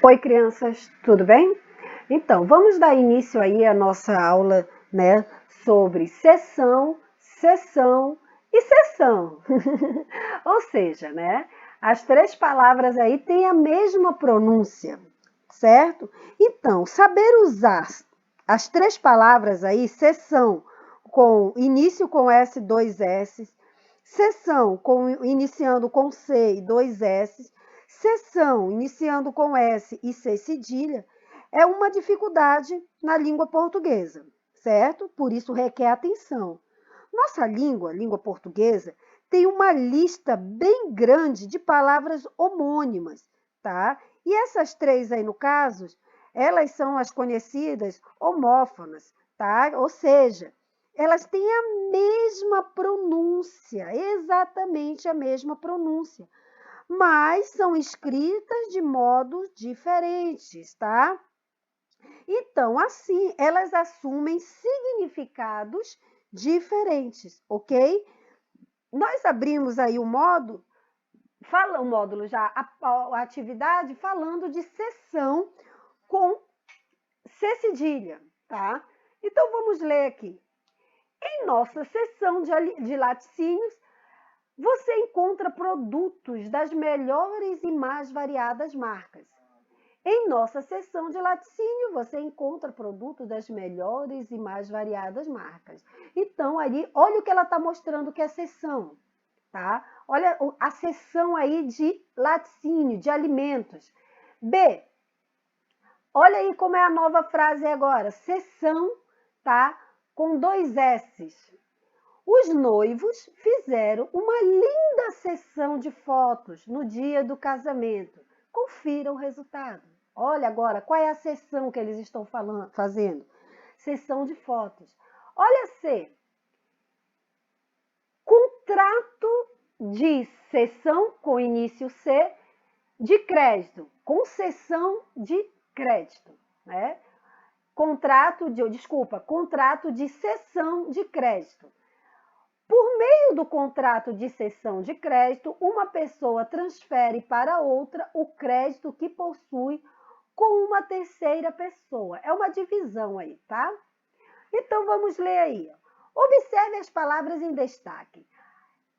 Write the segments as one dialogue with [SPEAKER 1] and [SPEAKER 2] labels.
[SPEAKER 1] Oi, crianças, tudo bem? Então, vamos dar início aí à nossa aula, né, sobre sessão, sessão e sessão. Ou seja, né, as três palavras aí têm a mesma pronúncia, certo? Então, saber usar as três palavras aí, sessão com início com S, dois S, sessão iniciando com C e dois S, sessão iniciando com S e C cedilha, é uma dificuldade na língua portuguesa, certo? Por isso requer atenção. Nossa língua portuguesa, tem uma lista bem grande de palavras homônimas, tá? E essas três aí, no caso, elas são as conhecidas homófonas, tá? Ou seja, elas têm a mesma pronúncia, exatamente a mesma pronúncia, mas são escritas de modos diferentes, tá? Então, assim, elas assumem significados diferentes, ok? Nós abrimos aí o módulo, o módulo já, a atividade falando de sessão com C cedilha, tá? Então, vamos ler aqui. Em nossa seção de laticínios, você encontra produtos das melhores e mais variadas marcas. Em nossa seção de laticínio, você encontra produtos das melhores e mais variadas marcas. Então, ali, olha o que ela está mostrando que é seção, tá? Olha a seção aí de laticínio, de alimentos. B, olha aí como é a nova frase agora, seção, tá? Com dois S's. Os noivos fizeram uma linda sessão de fotos no dia do casamento. Confira o resultado. Olha agora, qual é a sessão que eles estão fazendo? Sessão de fotos. Olha C. Contrato de cessão com início C de crédito. Concessão de crédito, né? Contrato de cessão de crédito. Por meio do contrato de cessão de crédito, uma pessoa transfere para outra o crédito que possui com uma terceira pessoa. É uma divisão aí, tá? Então vamos ler aí. Observe as palavras em destaque.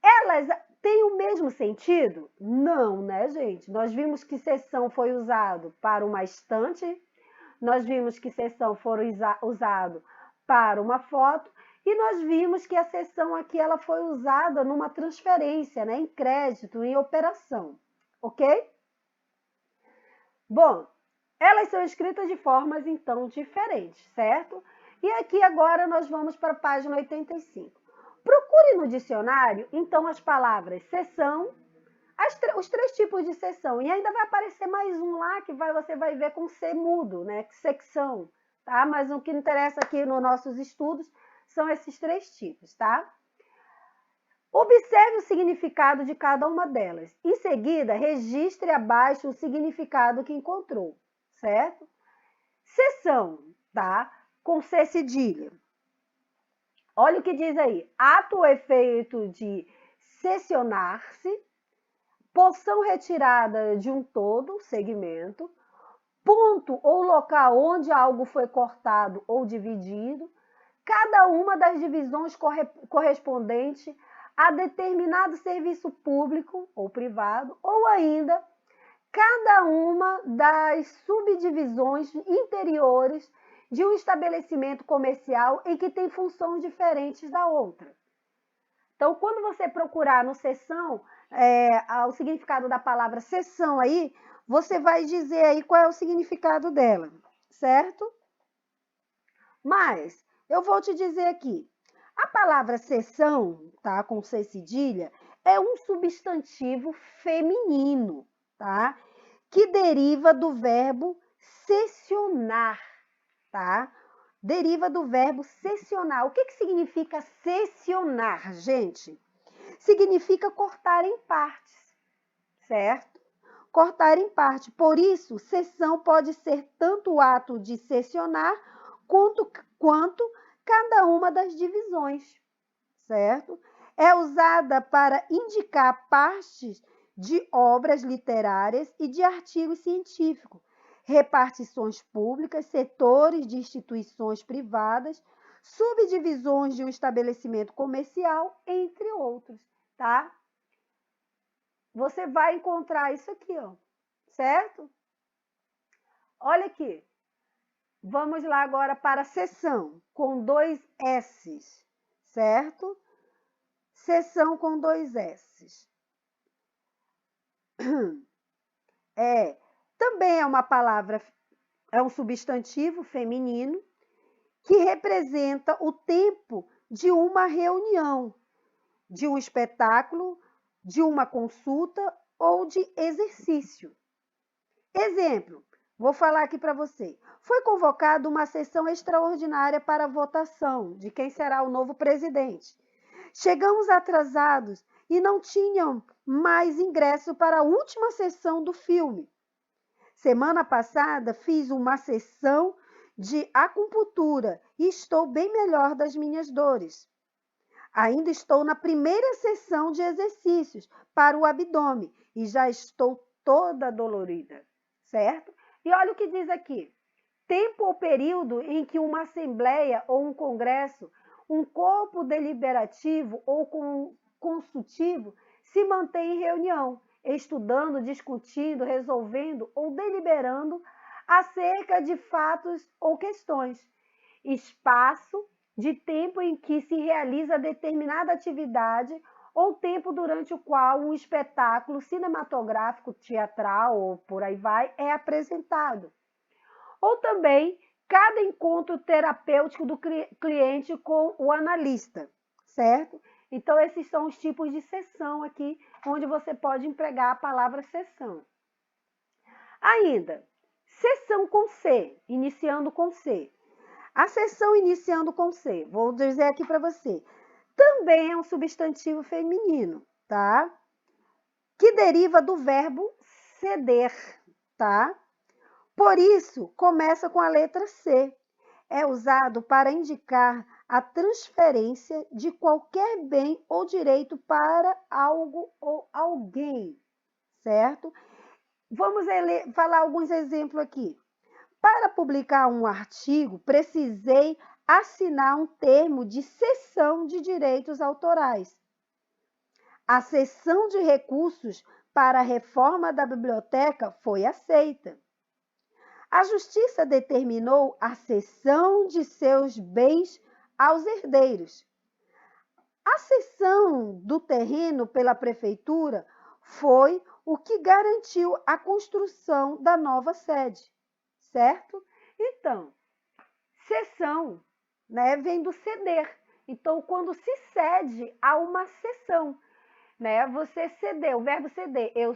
[SPEAKER 1] Elas têm o mesmo sentido? Não, né, gente? Nós vimos que cessão foi usado para uma estante, nós vimos que cessão foi usado para uma foto, e nós vimos que a seção aqui ela foi usada numa transferência, né, em crédito, em operação, ok? Bom, elas são escritas de formas, então, diferentes, certo? E aqui agora nós vamos para a página 85. Procure no dicionário, então, as palavras seção, os três tipos de seção, e ainda vai aparecer mais um lá que você vai ver com C mudo, né? Secção, tá? Mas o que interessa aqui nos nossos estudos são esses três tipos, tá? Observe o significado de cada uma delas. Em seguida, registre abaixo o significado que encontrou, certo? Seção, tá? Com C cedilha. Olha o que diz aí. Ato ou efeito de cessionar-se, porção retirada de um todo, segmento, ponto ou local onde algo foi cortado ou dividido, cada uma das divisões correspondente a determinado serviço público ou privado, ou ainda cada uma das subdivisões interiores de um estabelecimento comercial e que tem funções diferentes da outra. Então, quando você procurar no seção, o significado da palavra seção aí, você vai dizer aí qual é o significado dela, certo? Mas, eu vou te dizer aqui, a palavra seção, tá, com C cedilha, é um substantivo feminino, tá? Que deriva do verbo cessionar, tá? Deriva do verbo cessionar. O que significa cessionar, gente? Significa cortar em partes, certo? Cortar em parte. Por isso, cessão pode ser tanto o ato de cessionar quanto cada uma das divisões, certo? É usada para indicar partes de obras literárias e de artigos científicos, repartições públicas, setores de instituições privadas, subdivisões de um estabelecimento comercial, entre outros, tá? Você vai encontrar isso aqui, ó, certo? Olha aqui. Vamos lá agora para a seção, com 2 S's, certo? Seção com 2 S's. Também é uma palavra, é um substantivo feminino que representa o tempo de uma reunião, de um espetáculo, de uma consulta ou de exercício. Exemplo, vou falar aqui para você. Foi convocada uma sessão extraordinária para a votação de quem será o novo presidente. Chegamos atrasados e não tinham mais ingresso para a última sessão do filme. Semana passada fiz uma sessão de acupuntura e estou bem melhor das minhas dores. Ainda estou na primeira sessão de exercícios para o abdômen e já estou toda dolorida, certo? E olha o que diz aqui. Tempo ou período em que uma assembleia ou um congresso, um corpo deliberativo ou consultivo se mantém em reunião, estudando, discutindo, resolvendo ou deliberando acerca de fatos ou questões. Espaço de tempo em que se realiza determinada atividade ou tempo durante o qual um espetáculo cinematográfico, teatral ou por aí vai, é apresentado. Ou também cada encontro terapêutico do cliente com o analista, certo? Então, esses são os tipos de sessão aqui, onde você pode empregar a palavra sessão. Ainda, sessão com C, iniciando com C. A sessão iniciando com C, vou dizer aqui para você, também é um substantivo feminino, tá? Que deriva do verbo ceder, tá? Por isso, começa com a letra C. É usado para indicar a transferência de qualquer bem ou direito para algo ou alguém, certo? Vamos falar alguns exemplos aqui. Para publicar um artigo, precisei assinar um termo de cessão de direitos autorais. A cessão de recursos para a reforma da biblioteca foi aceita. A Justiça determinou a cessão de seus bens aos herdeiros. A cessão do terreno pela prefeitura foi o que garantiu a construção da nova sede, certo? Então, cessão, né, vem do ceder. Então, quando se cede a uma cessão, né, você ceder, o verbo ceder, eu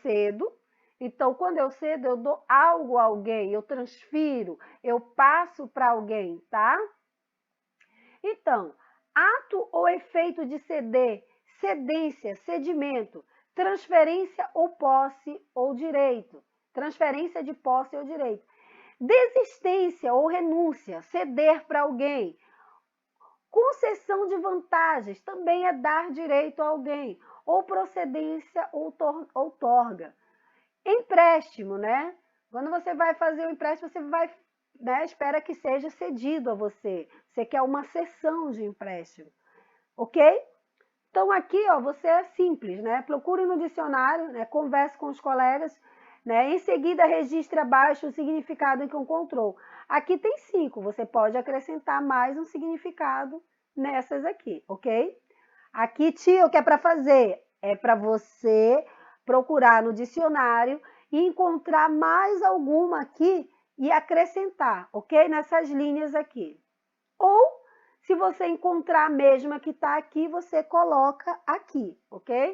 [SPEAKER 1] cedo. Então, quando eu cedo, eu dou algo a alguém, eu transfiro, eu passo para alguém, tá? Então, ato ou efeito de ceder, cedência, cedimento, transferência ou posse ou direito, transferência de posse ou direito. Desistência ou renúncia, ceder para alguém. Concessão de vantagens, também é dar direito a alguém, ou procedência ou outorga. Empréstimo, né? Quando você vai fazer o empréstimo, você vai, né, espera que seja cedido a você. Você quer uma cessão de empréstimo, ok? Então aqui, ó, você é simples, né? Procure no dicionário, né? Converse com os colegas, né? Em seguida, registre abaixo o significado que encontrou. Aqui tem 5, você pode acrescentar mais um significado nessas aqui, ok? Aqui, tia, o que é para fazer? É para você procurar no dicionário e encontrar mais alguma aqui e acrescentar, ok? Nessas linhas aqui. Ou, se você encontrar a mesma que está aqui, você coloca aqui, ok?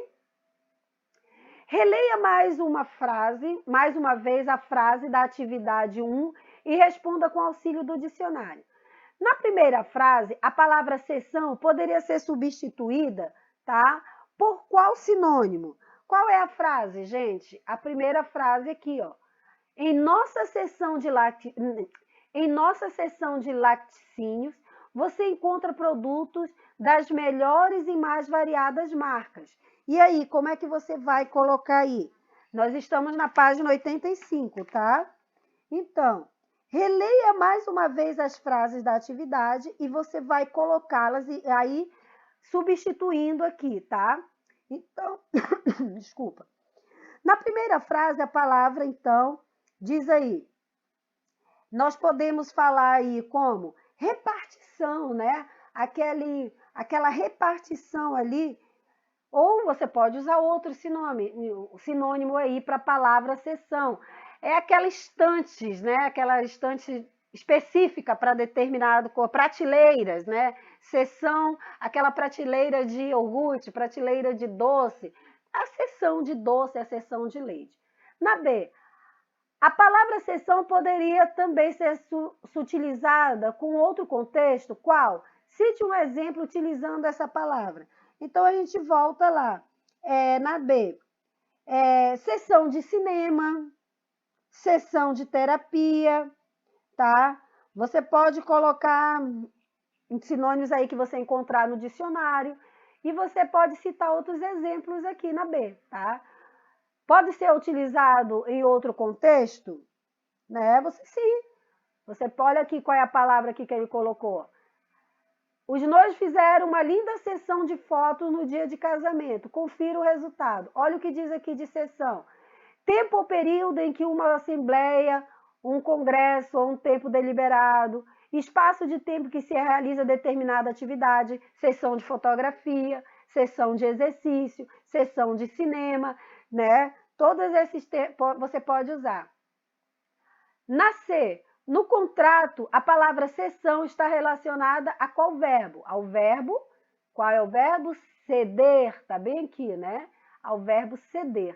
[SPEAKER 1] Releia mais uma vez a frase da atividade 1 e responda com auxílio do dicionário. Na primeira frase, a palavra sessão poderia ser substituída, tá? Por qual sinônimo? Qual é a frase, gente? A primeira frase aqui, ó. Em nossa seção de laticínios, você encontra produtos das melhores e mais variadas marcas. E aí, como é que você vai colocar aí? Nós estamos na página 85, tá? Então, releia mais uma vez as frases da atividade e você vai colocá-las e aí substituindo aqui, tá? Então, desculpa. Na primeira frase, a palavra, então, diz aí, nós podemos falar aí como repartição, né? Aquela repartição ali, ou você pode usar outro sinônimo aí para a palavra seção. É aquela estantes, né? Aquela estante específica para determinado cor, prateleiras, né? Seção, aquela prateleira de iogurte, prateleira de doce, a seção de doce, a seção de leite. Na B, a palavra seção poderia também ser sutilizada com outro contexto. Qual? Cite um exemplo utilizando essa palavra. Então, a gente volta lá. Na B, sessão de cinema, sessão de terapia, tá? Você pode colocar sinônimos aí que você encontrar no dicionário e você pode citar outros exemplos aqui na B, tá? Pode ser utilizado em outro contexto? Né? Sim. Você olha aqui qual é a palavra aqui que ele colocou. Os noivos fizeram uma linda sessão de fotos no dia de casamento. Confira o resultado. Olha o que diz aqui de sessão. Tempo ou período em que uma assembleia, um congresso ou um tempo deliberado, espaço de tempo que se realiza determinada atividade, sessão de fotografia, sessão de exercício, sessão de cinema, né? Todos esses tempos você pode usar. Na C, no contrato, a palavra sessão está relacionada a qual verbo? Ao verbo, qual é o verbo? Ceder, tá bem aqui, né? Ao verbo ceder.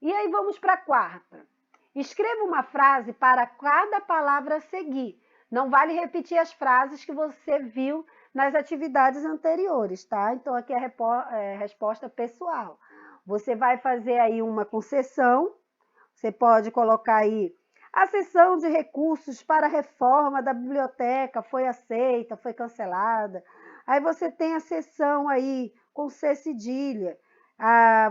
[SPEAKER 1] E aí vamos para a quarta. Escreva uma frase para cada palavra a seguir. Não vale repetir as frases que você viu nas atividades anteriores, tá? Então, aqui é a resposta pessoal. Você vai fazer aí uma concessão. Você pode colocar aí, a sessão de recursos para a reforma da biblioteca foi aceita, foi cancelada. Aí você tem a sessão aí com C cedilha.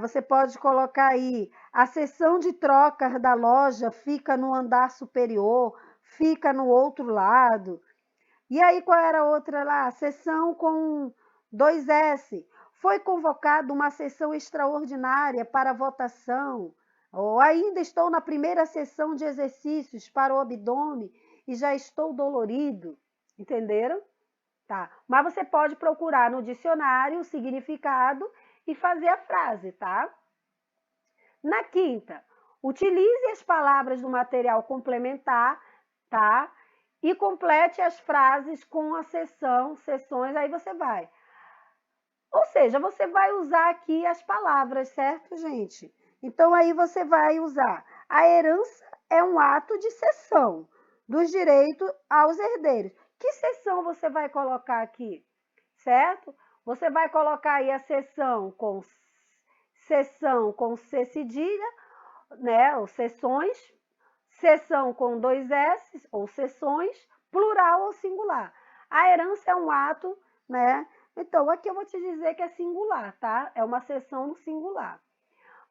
[SPEAKER 1] Você pode colocar aí, a seção de trocas da loja fica no andar superior, fica no outro lado. E aí, qual era a outra lá? Sessão com 2S. Foi convocada uma sessão extraordinária para votação. Ou ainda estou na primeira sessão de exercícios para o abdômen e já estou dolorido. Entenderam? Tá. Mas você pode procurar no dicionário o significado e fazer a frase, tá? Na quinta, utilize as palavras do material complementar, tá? E complete as frases com a sessões, aí você vai. Ou seja, você vai usar aqui as palavras, certo, gente? Então, aí você vai usar. A herança é um ato de cessão dos direitos aos herdeiros. Que sessão você vai colocar aqui? Certo? Você vai colocar aí a sessão com C cedilha, né? Ou sessões, sessão com 2S, ou sessões, plural ou singular. A herança é um ato, né? Então, aqui eu vou te dizer que é singular, tá? É uma sessão no singular.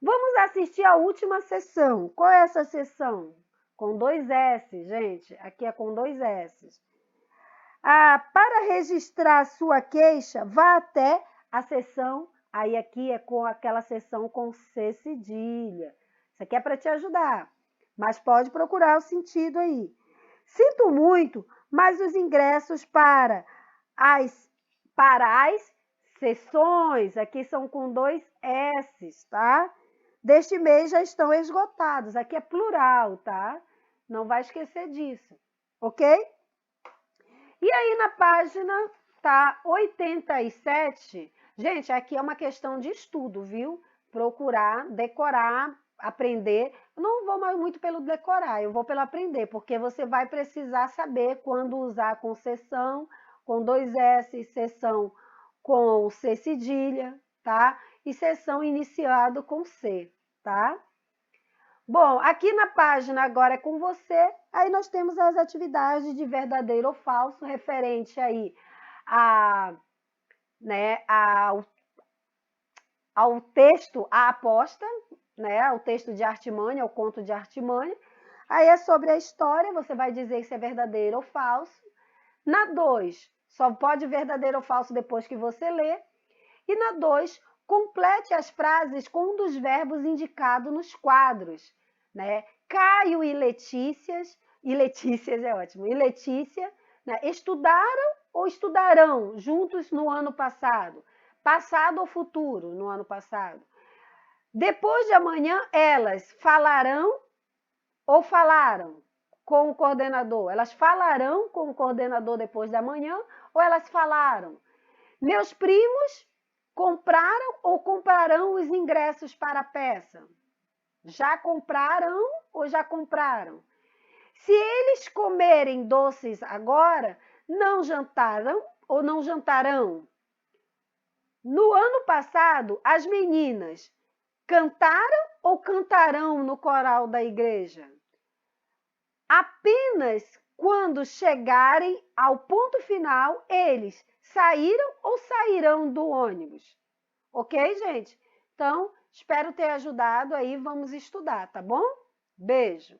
[SPEAKER 1] Vamos assistir a última sessão. Qual é essa sessão? Com 2S, gente. Aqui é com 2S. Para registrar sua queixa, vá até a sessão. Aí aqui é com aquela sessão com C cedilha. Isso aqui é para te ajudar, mas pode procurar o sentido aí. Sinto muito, mas os ingressos para as sessões, aqui são com 2S, tá? Deste mês já estão esgotados. Aqui é plural, tá? Não vai esquecer disso, ok? E aí na página tá 87, gente, aqui é uma questão de estudo, viu? Procurar, decorar, aprender. Eu não vou mais muito pelo decorar, eu vou pelo aprender, porque você vai precisar saber quando usar com sessão, com 2S, sessão com C cedilha, tá? E sessão iniciado com C, tá? Bom, aqui na página agora é com você, aí nós temos as atividades de verdadeiro ou falso, referente aí a, né, ao texto A Aposta, né? Ao texto de Artimanha, ao conto de Artimanha. Aí é sobre a história, você vai dizer se é verdadeiro ou falso. Na 2, só pode verdadeiro ou falso depois que você lê. E na 2, complete as frases com um dos verbos indicados nos quadros, né? Caio e Letícias é ótimo, e Letícia, né? Estudaram ou estudarão juntos no ano passado? Passado ou futuro no ano passado? Depois de amanhã, elas falarão ou falaram com o coordenador? Elas falarão com o coordenador depois da manhã ou elas falaram? Meus primos compraram ou comprarão os ingressos para a peça? Já compraram ou já compraram? Se eles comerem doces agora, não jantaram ou não jantarão? No ano passado, as meninas cantaram ou cantarão no coral da igreja? Apenas quando chegarem ao ponto final, eles saíram ou sairão do ônibus? Ok, gente? Então, espero ter ajudado aí. Vamos estudar, tá bom? Beijo!